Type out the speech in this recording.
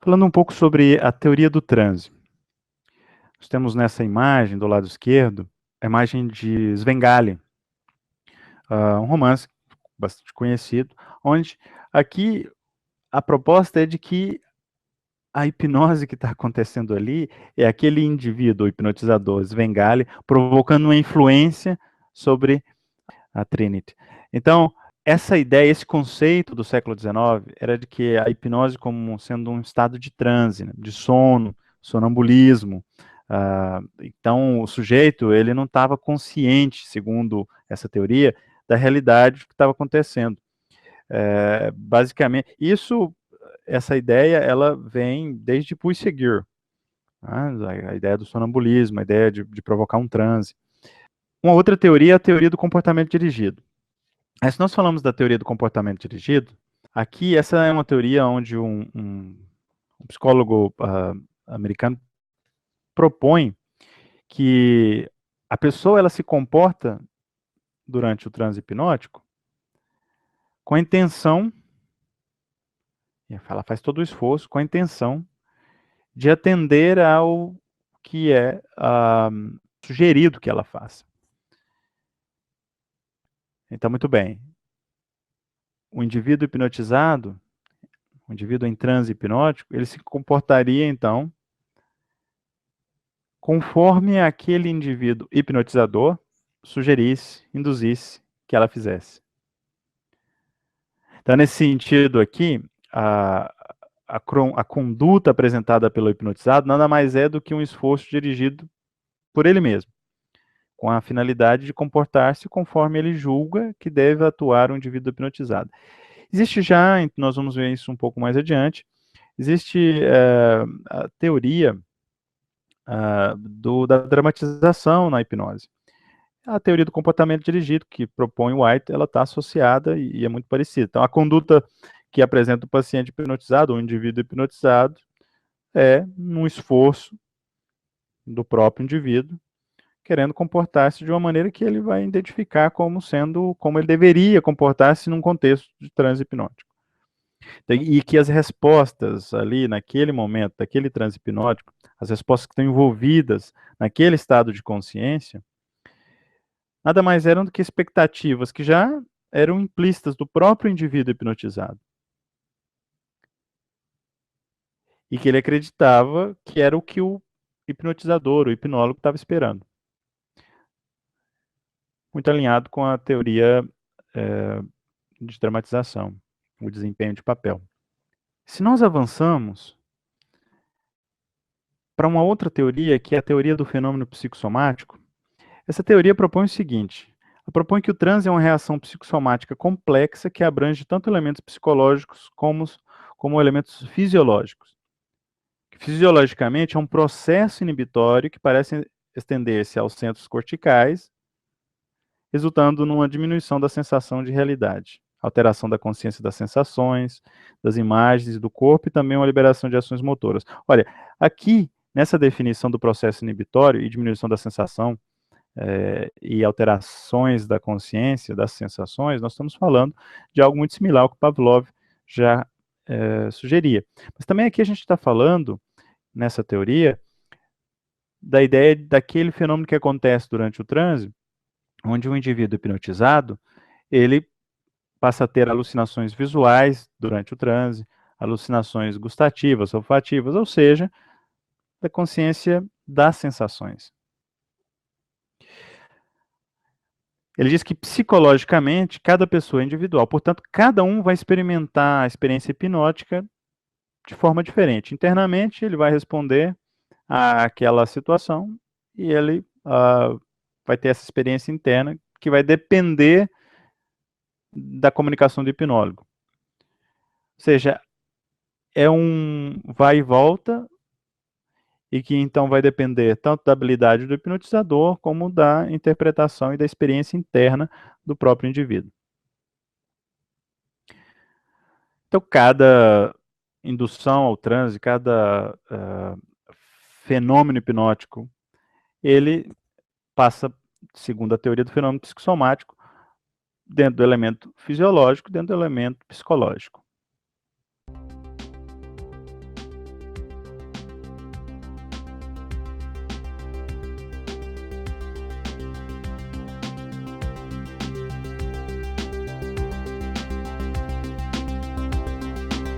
Falando um pouco sobre a teoria do transe. Nós temos nessa imagem, do lado esquerdo, a imagem de Svengali, um romance bastante conhecido, onde aqui a proposta é de que a hipnose que está acontecendo ali é aquele indivíduo, o hipnotizador Svengali, provocando uma influência sobre a Trinity. Então, essa ideia, esse conceito do século XIX era de que a hipnose como sendo um estado de transe, né, de sono, sonambulismo. Então, o sujeito ele não estava consciente, segundo essa teoria, da realidade que estava acontecendo. Basicamente, essa ideia, ela vem desde Puig-Seguir, a ideia do sonambulismo, a ideia de provocar um transe. Uma outra teoria é a teoria do comportamento dirigido. Se nós falamos da teoria do comportamento dirigido, aqui essa é uma teoria onde um psicólogo americano propõe que a pessoa ela se comporta durante o transe hipnótico com a intenção, ela faz todo o esforço com a intenção de atender ao que é sugerido que ela faça. Então, muito bem. O indivíduo hipnotizado, o indivíduo em transe hipnótico, ele se comportaria, então, conforme aquele indivíduo hipnotizador sugerisse, induzisse que ela fizesse. Então, nesse sentido aqui, a conduta apresentada pelo hipnotizado nada mais é do que um esforço dirigido por ele mesmo, com a finalidade de comportar-se conforme ele julga que deve atuar o indivíduo hipnotizado. Existe já, nós vamos ver isso um pouco mais adiante, existe a teoria da dramatização na hipnose. A teoria do comportamento dirigido, que propõe White, ela está associada e é muito parecida. Então, a conduta que apresenta o paciente hipnotizado, ou o indivíduo hipnotizado, é um esforço do próprio indivíduo, querendo comportar-se de uma maneira que ele vai identificar como sendo, como ele deveria comportar-se num contexto de transe hipnótico. E que as respostas ali, naquele momento, daquele transe hipnótico, as respostas que estão envolvidas naquele estado de consciência, nada mais eram do que expectativas que já eram implícitas do próprio indivíduo hipnotizado. E que ele acreditava que era o que o hipnotizador, o hipnólogo, estava esperando. Muito alinhado com a teoria de dramatização, o desempenho de papel. Se nós avançamos para uma outra teoria, que é a teoria do fenômeno psicossomático, essa teoria propõe o seguinte: ela propõe que o transe é uma reação psicossomática complexa que abrange tanto elementos psicológicos como elementos fisiológicos. Fisiologicamente, é um processo inibitório que parece estender-se aos centros corticais, resultando numa diminuição da sensação de realidade, alteração da consciência das sensações, das imagens do corpo e também uma liberação de ações motoras. Olha, aqui, nessa definição do processo inibitório e diminuição da sensação e alterações da consciência, das sensações, nós estamos falando de algo muito similar ao que Pavlov já sugeria. Mas também aqui a gente está falando, nessa teoria, da ideia daquele fenômeno que acontece durante o transe, onde um indivíduo hipnotizado, ele passa a ter alucinações visuais durante o transe, alucinações gustativas, olfativas, ou seja, da consciência das sensações. Ele diz que psicologicamente cada pessoa é individual, portanto, cada um vai experimentar a experiência hipnótica de forma diferente. Internamente, ele vai responder àquela situação e ele vai ter essa experiência interna que vai depender da comunicação do hipnólogo. Ou seja, é um vai e volta e que então vai depender tanto da habilidade do hipnotizador como da interpretação e da experiência interna do próprio indivíduo. Então, cada indução ao transe, cada fenômeno hipnótico, ele passa, segundo a teoria do fenômeno psicossomático, dentro do elemento fisiológico, dentro do elemento psicológico.